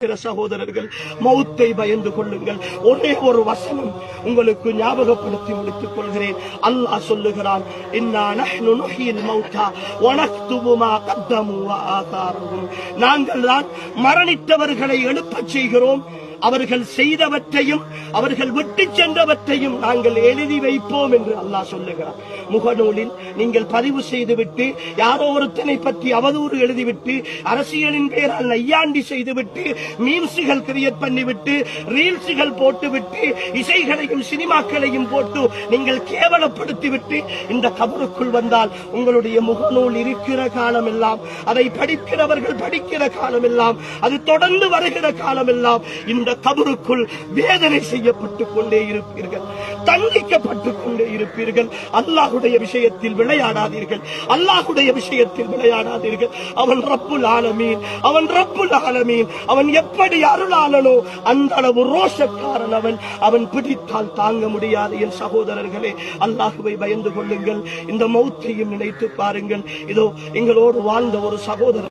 சகோதரர்கள், மௌத்தை பயந்து கொள்ளுங்கள். ஒரே ஒரு வசனம் உங்களுக்கு ஞாபகப்படுத்தி முடித்துக் கொள்கிறேன். அல்லாஹ் சொல்லுகிறான், இன்னா நஹ்னு நுஹ்யில் மௌதா வ நக்துபு மா கத்தமு வ ஆதாரஹும். நாங்கள் தான் மரணித்தவர்களை எழுப்பச் செய்கிறோம், அவர்கள் செய்தவற்றையும் அவர்கள் விட்டு சென்றவற்றையும் நாங்கள் எழுதி வைப்போம் என்று அல்லாஹ் சொல்லுகிறார். முகநூலில் நீங்கள் பதிவு செய்துவிட்டு யாரோ ஒருத்தனை பற்றி அவதூறு எழுதிவிட்டு அரசியலின் பெயரால் நையாண்டி செய்துவிட்டு மீம்ஸுகள் கிரியேட் பண்ணிவிட்டு ரீல்ஸுகள் போட்டுவிட்டு இசைகளையும் சினிமாக்களையும் போட்டு நீங்கள் கேவலப்படுத்திவிட்டு இந்த கபருக்குள் வந்தால் உங்களுடைய முகநூல் இருக்கிற காலம் எல்லாம், அதை படிக்கிறவர்கள் படிக்கிற காலம் எல்லாம், அது தொடர்ந்து வருகிற காலம் எல்லாம் இந்த கபருக்குள் வேதனை செய்யப்பட்டுக் கொண்டே இருப்பீர்கள், தண்டிக்கப்பட்டுக் கொண்டே இருப்பீர்கள். அல்லாஹுடைய விஷயத்தில் விளையாடாதீர்கள், அல்லாஹுடைய விஷயத்தில் விளையாடாதீர்கள். அவன் ரப்புல் ஆலமீன், அவன் ரப்புல் ஆலமீன், அவன் எப்படி அருளாளனோ அந்த அளவு ரோஷக்காரன் அவன். அவன் பிடித்தால் தாங்க முடியாது. என் சகோதரர்களே, அல்லாஹுவை பயந்து கொள்ளுங்கள். இந்த மௌத்தையும் நினைத்து பாருங்கள். இதோ எங்களோடு வாழ்ந்த ஒரு சகோதரர்